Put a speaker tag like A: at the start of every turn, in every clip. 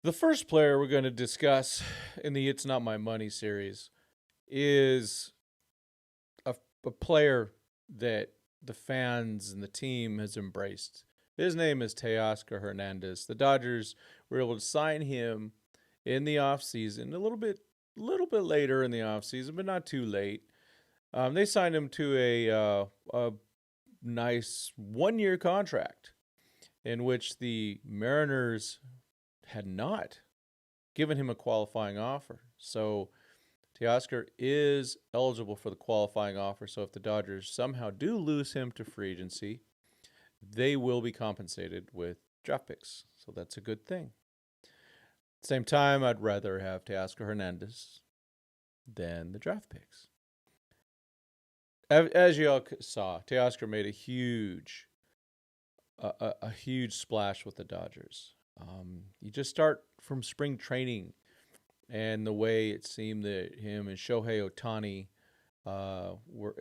A: The first player we're going to discuss in the It's Not My Money series is a, a player that the fans and the team has embraced. His name is Teoscar Hernandez. The Dodgers were able to sign him in the offseason, a little bit later in the offseason, but not too late. They signed him to a nice 1 year contract in which the Mariners had not given him a qualifying offer. So Teoscar is eligible for the qualifying offer. So if the Dodgers somehow do lose him to free agency, they will be compensated with draft picks. So that's a good thing. At the same time, I'd rather have Teoscar Hernandez than the draft picks. As you all saw, Teoscar made a huge splash with the Dodgers. You just start from spring training and the way it seemed that him and Shohei Ohtani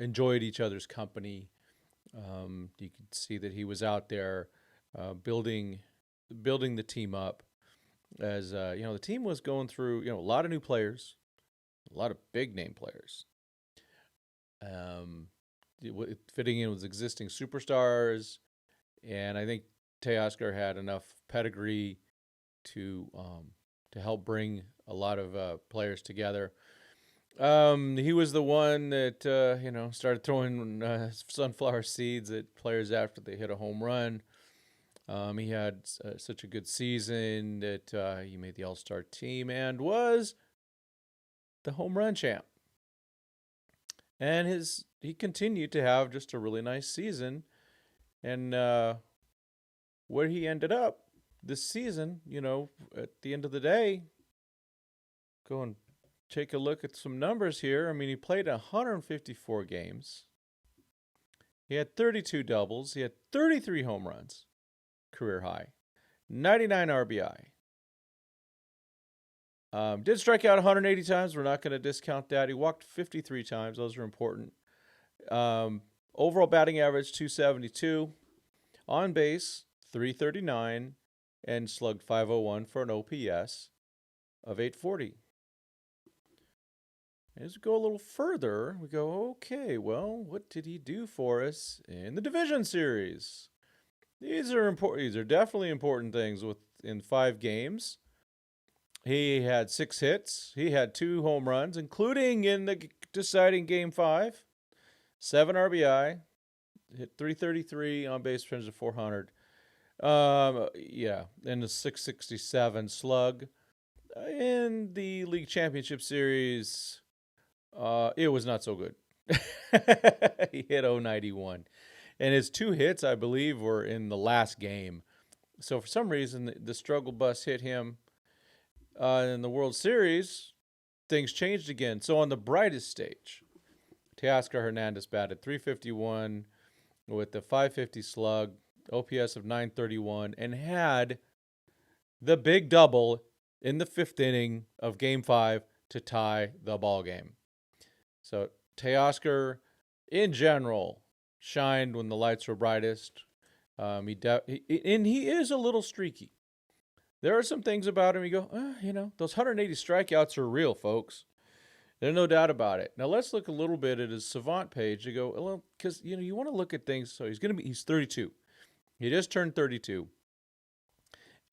A: enjoyed each other's company. You could see that he was out there building the team up. As the team was going through a lot of new players, a lot of big name players. Fitting in with existing superstars, and I think Teoscar had enough pedigree to help bring a lot of players together. He was the one that started throwing sunflower seeds at players after they hit a home run. He had such a good season that he made the All-Star team and was the home run champ. And he continued to have just a really nice season. And where he ended up this season, at the end of the day, go and take a look at some numbers here. I mean, he played 154 games. He had 32 doubles. He had 33 home runs, career high, 99 RBI. Did strike out 180 times. We're not going to discount that. He walked 53 times. Those are important. Overall batting average, 272. On base, 339. And slugged 501 for an OPS of 840. As we go a little further, we go, okay, well, what did he do for us in the division series? These are important. These are definitely important things in 5 games. He had 6 hits. He had 2 home runs, including in the deciding Game 5. 7 RBI. Hit 333 on base percentage of 400. And the 667 slug. In the League Championship Series, it was not so good. He hit 091. And his 2 hits, I believe, were in the last game. So for some reason, the struggle bus hit him. In the World Series, things changed again. So on the brightest stage, Teoscar Hernandez batted .351 with the .550 slug, OPS of 931, and had the big double in the 5th inning of Game 5 to tie the ball game. So Teoscar, in general, shined when the lights were brightest. He is a little streaky. There are some things about him you go, those 180 strikeouts are real, folks. There's no doubt about it. Now let's look a little bit at his Savant page. You go, well, because you want to look at things. So he's 32. He just turned 32.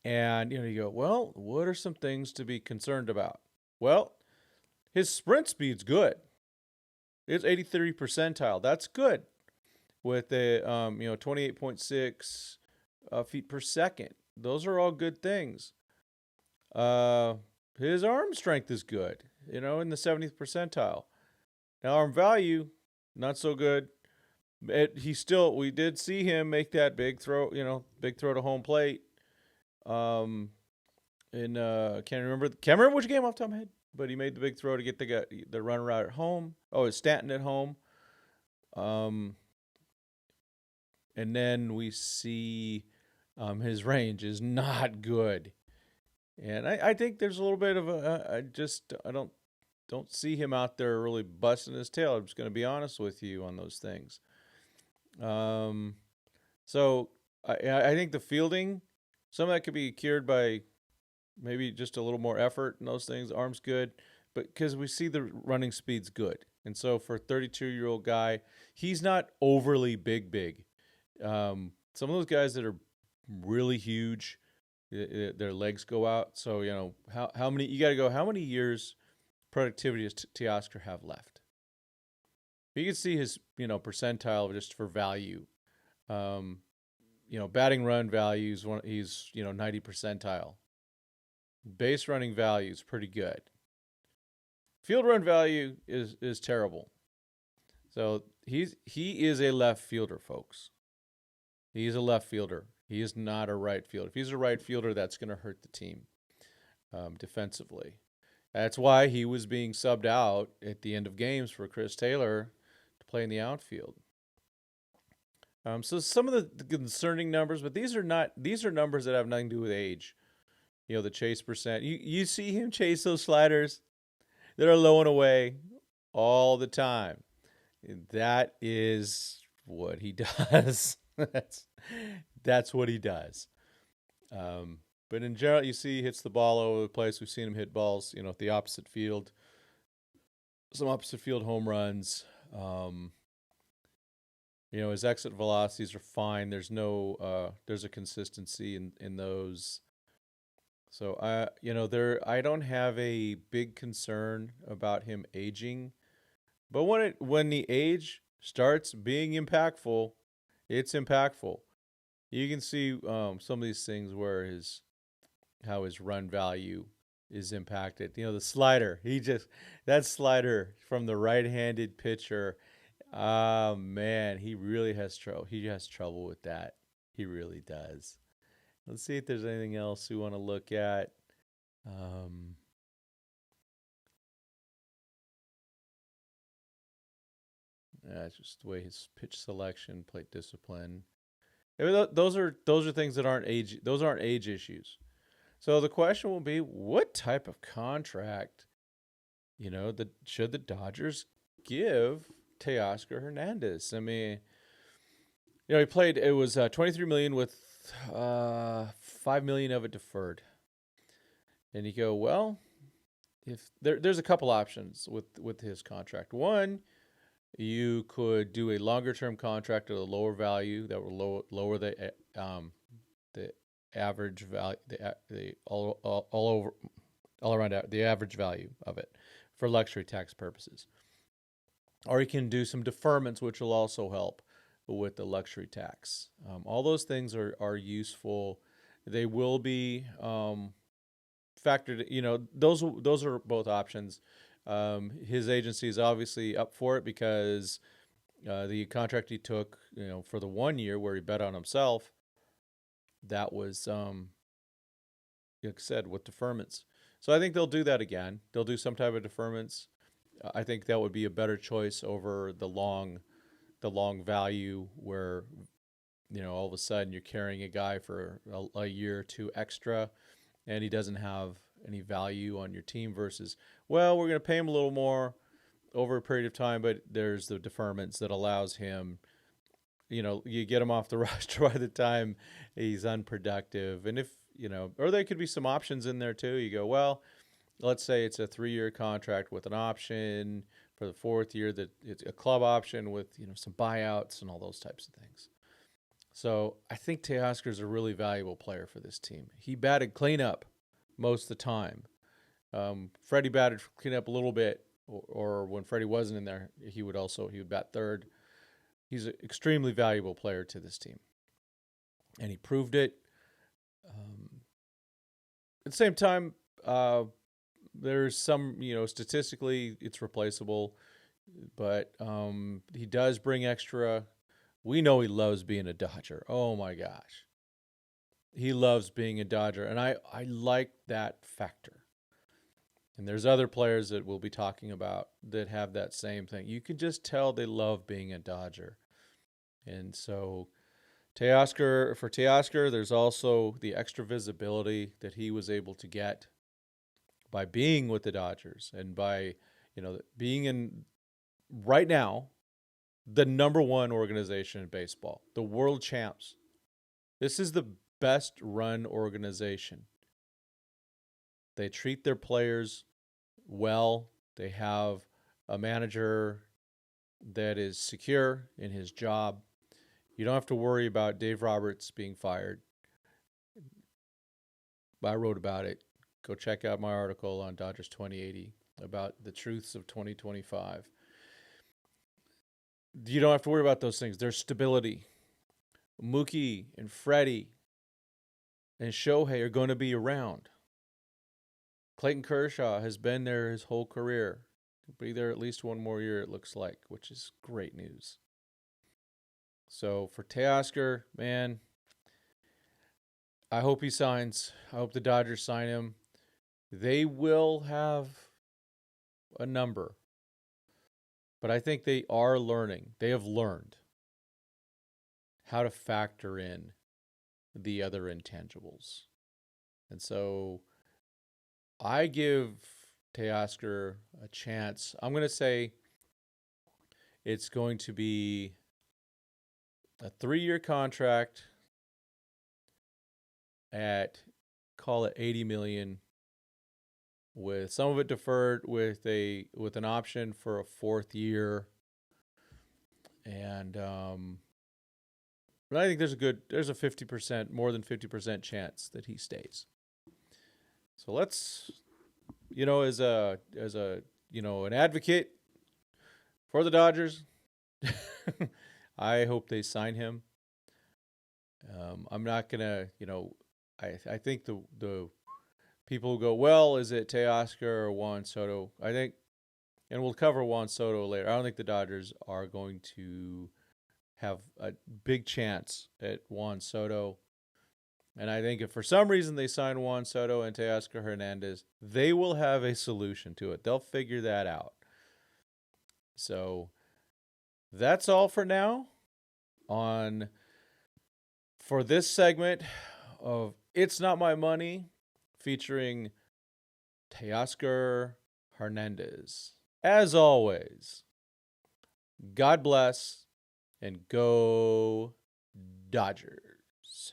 A: And you go, well, what are some things to be concerned about? Well, his sprint speed's good. It's 83 percentile. That's good. With a 28.6 feet per second. Those are all good things. His arm strength is good, in the 70th percentile. Now, arm value, not so good. We did see him make that big throw to home plate. Can't remember which game off the top of my head, but he made the big throw to get the runner out at home. Oh, it's Stanton at home. And then we see his range is not good. And I think there's a little bit of I don't see him out there really busting his tail. I'm just going to be honest with you on those things. So I think the fielding, some of that could be cured by maybe just a little more effort in those things. Arm's good, but because we see the running speed's good. And so for a 32-year-old guy, he's not overly big. Some of those guys that are really huge, their legs go out. So, how many, you got to go, how many years productivity does Teoscar have left? You can see his, percentile just for value. Um, batting run values, he's, 90 percentile. Base running value is pretty good. Field run value is terrible. So he is a left fielder, folks. He's a left fielder. He is not a right fielder. If he's a right fielder, that's going to hurt the team defensively. That's why he was being subbed out at the end of games for Chris Taylor to play in the outfield. So some of the concerning numbers, but these are numbers that have nothing to do with age. The chase percent. You see him chase those sliders that are low and away all the time. That is what he does. that's what he does. But in general, you see he hits the ball all over the place. We've seen him hit balls, at the opposite field. Some opposite field home runs. His exit velocities are fine. There's a consistency in those. So I don't have a big concern about him aging, but when the age starts being impactful, it's impactful. You can see some of these things where how his run value is impacted. The slider, that slider from the right-handed pitcher. Oh man, he really has trouble. He has trouble with that. He really does. Let's see if there's anything else we want to look at. That's just the way his pitch selection, plate discipline. Those are things that aren't age. Those aren't age issues. So the question will be, what type of contract, should the Dodgers give Teoscar Hernandez? I mean, he played. It was $23 million with $5 million of it deferred. And you go, well, if there's a couple options with his contract. One, you could do a longer term contract at a lower value that will lower the average value, the all around the average value of it for luxury tax purposes. Or you can do some deferments, which will also help with the luxury tax. All those things are useful. They will be factored. Those are both options. His agency is obviously up for it because the contract he took, for the 1 year where he bet on himself, that was, like I said, with deferments. So I think they'll do that again. They'll do some type of deferments. I think that would be a better choice over the long value where, all of a sudden you're carrying a guy for a year or two extra and he doesn't have any value on your team versus, well, we're going to pay him a little more over a period of time, but there's the deferments that allows him, you get him off the roster by the time he's unproductive. And if, or there could be some options in there too. You go, well, let's say it's a 3-year contract with an option for the 4th year that it's a club option with, some buyouts and all those types of things. So I think Teoscar is a really valuable player for this team. He batted cleanup most of the time. Freddie batted cleanup a little bit, or when Freddie wasn't in there, he would bat third. He's an extremely valuable player to this team, and he proved it. At the same time, there's some, statistically it's replaceable, but he does bring extra. We know he loves being a Dodger. Oh my gosh. He loves being a Dodger, and I like that factor. And there's other players that we'll be talking about that have that same thing. You can just tell they love being a Dodger. And so for Teoscar, there's also the extra visibility that he was able to get by being with the Dodgers and by, being in right now the number one organization in baseball, the world champs. This is the best run organization. They treat their players well. They have a manager that is secure in his job. You don't have to worry about Dave Roberts being fired. I wrote about it. Go check out my article on Dodgers 2080 about the truths of 2025. You don't have to worry about those things. There's stability. Mookie and Freddie and Shohei are going to be around. Clayton Kershaw has been there his whole career. He'll be there at least one more year, it looks like, which is great news. So for Teoscar, man, I hope he signs. I hope the Dodgers sign him. They will have a number, but I think they are learning. They have learned how to factor in the other intangibles. And so I give Teoscar a chance. I'm going to say it's going to be a 3-year contract at, call it $80 million, with some of it deferred with an option for a 4th year. And but I think there's a 50%, more than 50% chance that he stays. So let's, as a an advocate for the Dodgers, I hope they sign him. I'm not gonna, I think the people who go, well, is it Teoscar or Juan Soto? I think, and we'll cover Juan Soto later, I don't think the Dodgers are going to have a big chance at Juan Soto. And I think if for some reason they sign Juan Soto and Teoscar Hernandez, they will have a solution to it. They'll figure that out. So that's all for now for this segment of It's Not My Money, featuring Teoscar Hernandez. As always, God bless and go Dodgers.